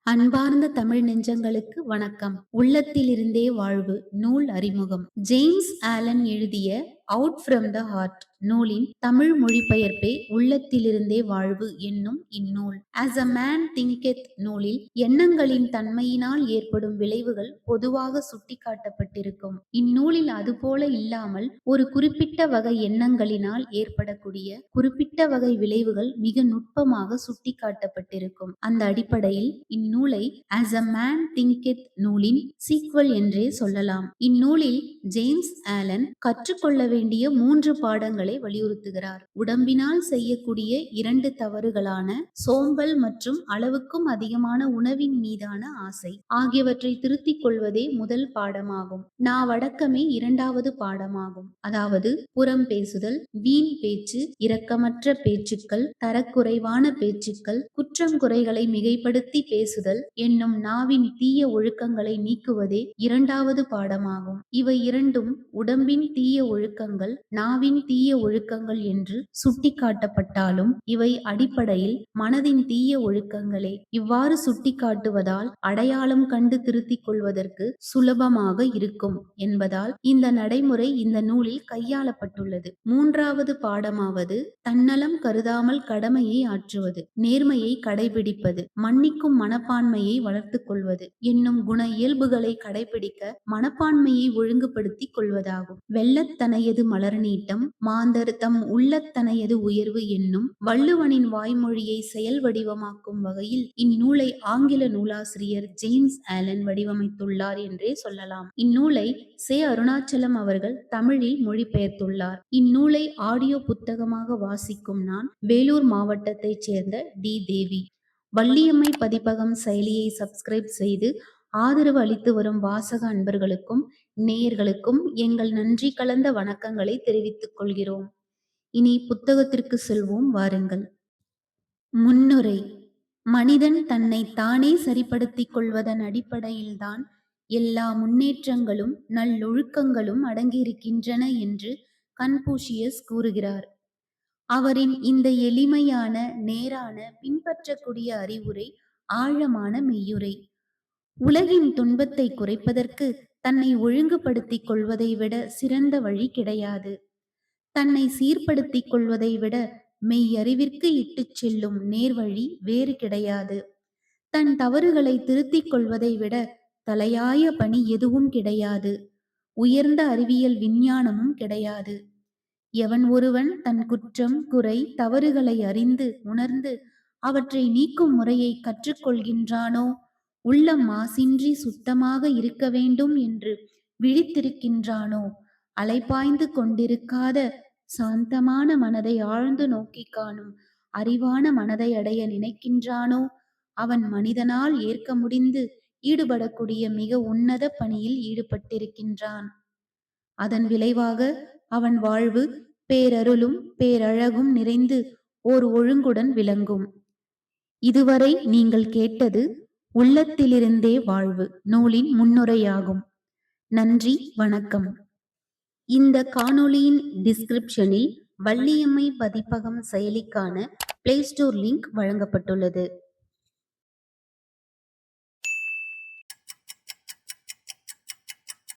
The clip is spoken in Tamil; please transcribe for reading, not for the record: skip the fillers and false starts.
அன்பார்ந்த தமிழ் நெஞ்சங்களுக்கு வணக்கம். உள்ளத்திலிருந்தே வாழ்வு நூல் அறிமுகம். ஜேம்ஸ் ஆலன் எழுதிய அவுட் ஃப்ரம் த ஹார்ட் நூலின் தமிழ் மொழிபெயர்ப்பே உள்ளத்திலிருந்தே வாழ்வு என்னும் இந்நூல். ஆஸ் அ மேன் திங்கெத் நூலில் எண்ணங்களின் தன்மையினால் ஏற்படும் விளைவுகள் பொதுவாக சுட்டிக்காட்டப்பட்டிருக்கும். இந்நூலில் அதுபோல இல்லாமல் ஒரு குறிப்பிட்ட வகை எண்ணங்களினால் ஏற்படக்கூடிய குறிப்பிட்ட வகை விளைவுகள் மிக நுட்பமாக சுட்டிக்காட்டப்பட்டிருக்கும். அந்த அடிப்படையில் இந்நூலை ஆஸ் அ மேன் திங்கெத் நூலின் சீக்வல் என்றே சொல்லலாம். இந்நூலில் ஜேம்ஸ் ஆலன் கற்றுக்கொள்ள வேண்டிய 3 பாடங்களை வலியுறுத்துகிறார். உடம்பினால் செய்யக்கூடிய 2 தவறுகளான சோம்பல் மற்றும் அளவுக்கும் அதிகமான உணவின் மீதான ஆசை ஆகியவற்றை திருத்திக் கொள்வதே முதல் பாடமாகும். நாவடக்கமே 2வது பாடமாகும். அதாவது புறம் பேசுதல், வீண் பேச்சு, இரக்கமற்ற பேச்சுக்கள், தரக்குறைவான பேச்சுக்கள், குற்றம் குறைகளை மிகைப்படுத்தி பேசுதல் என்னும் நாவின் தீய ஒழுக்கங்களை நீக்குவதே 2வது பாடமாகும். இவை இரண்டும் உடம்பின் தீய ஒழுக்கங்கள், நாவின் தீய ஒழுக்கங்கள் என்று சுட்டிக்காட்டப்பட்டாலும் இவை அடிப்படையில் மனதின் தீய ஒழுக்கங்களே. இவ்வாறு சுட்டிக்காட்டுவதால் அடையாளம் கண்டு திருத்திக் கொள்வதற்கு சுலபமாக இருக்கும் என்பதால் இந்த நடைமுறை இந்த நூலில் கையாளப்பட்டுள்ளது. 3வது பாடமாவது தன்னலம் கருதாமல் கடமையை ஆற்றுவது, நேர்மையை கடைபிடிப்பது, மன்னிக்கும் மனப்பான்மையை வளர்த்துக் கொள்வது என்னும் குண இயல்புகளை கடைபிடிக்க மனப்பான்மையை ஒழுங்குபடுத்திக் கொள்வதாகும். வெள்ளத்தனையது மலர் நீட்டம், மாந்தர் தம் உள்ளத்தனையது உயர்வு என்னும் வள்ளுவனின் வாய்மொழியை செயல் வடிவமாக்கும் வகையில் இந்நூலை ஆங்கில நூலாசிரியர் ஜேம்ஸ் ஆலன் வடிவமைத்துள்ளார் என்றே சொல்லலாம். இந்நூலை சே. அருணாச்சலம் அவர்கள் தமிழில் மொழிபெயர்த்துள்ளார். இந்நூலை ஆடியோ புத்தகமாக வாசிக்கும் நான் வேலூர் மாவட்டத்தைச் சேர்ந்த டி. தேவி. வள்ளியம்மை பதிப்பகம் செயலியை சப்ஸ்கிரைப் செய்து ஆதரவு அளித்து வரும் வாசக அன்பர்களுக்கும் நேயர்களுக்கும் எங்கள் நன்றி கலந்த வணக்கங்களை தெரிவித்துக் கொள்கிறோம். இனி புத்தகத்திற்கு செல்வோம் வாருங்கள். முன்னுரை. மனிதன் தன்னை தானே சரிப்படுத்திக் கொள்வதன் அடிப்படையில்தான் எல்லா முன்னேற்றங்களும் நல்லொழுக்கங்களும் அடங்கியிருக்கின்றன என்று கன்பூஷியஸ் கூறுகிறார். அவரின் இந்த எளிமையான, நேரான, பின்பற்றக்கூடிய அறிவுரை ஆழமான மெய்யுரை. உலகின் துன்பத்தை குறைப்பதற்கு தன்னை ஒழுங்குபடுத்திக் கொள்வதை விட சிறந்த வழி கிடையாது. தன்னை சீர்படுத்திக் கொள்வதை விட மெய்யறிவிற்கு இட்டுச் செல்லும் நேர்வழி வேறு கிடையாது. தன் தவறுகளை திருத்திக் கொள்வதை விட தலையாய பணி எதுவும் கிடையாது. உயர்ந்த அறிவியல் விஞ்ஞானமும் கிடையாது. எவன் ஒருவன் தன் குற்றம், குறை, தவறுகளை அறிந்து உணர்ந்து அவற்றை நீக்கும் முறையை கற்றுக்கொள்கின்றானோ, உள்ளம் மாசின்றி சுத்தமாக இருக்க வேண்டும் என்று விழித்திருக்கின்றானோ, அலைபாய்ந்து கொண்டிருக்காத சாந்தமான மனதை ஆழ்ந்து நோக்கி காணும் அறிவான மனதை அடைய நினைக்கின்றானோ, அவன் மனிதனால் ஏற்க முடிந்து ஈடுபடக்கூடிய மிக உன்னத பணியில் ஈடுபட்டிருக்கின்றான். அதன் விளைவாக அவன் வாழ்வு பேரருளும் பேரழகும் நிறைந்து ஓர் ஒழுங்குடன் விளங்கும். இதுவரை நீங்கள் கேட்டது உள்ளத்திலிருந்தே வாழ்வு நூலின் முன்னுரையாகும். நன்றி, வணக்கம். இந்த காணொளியின் டிஸ்கிரிப்ஷனில் வள்ளியம்மை பதிப்பகம் செயலிக்கான பிளே ஸ்டோர் லிங்க் வழங்கப்பட்டுள்ளது.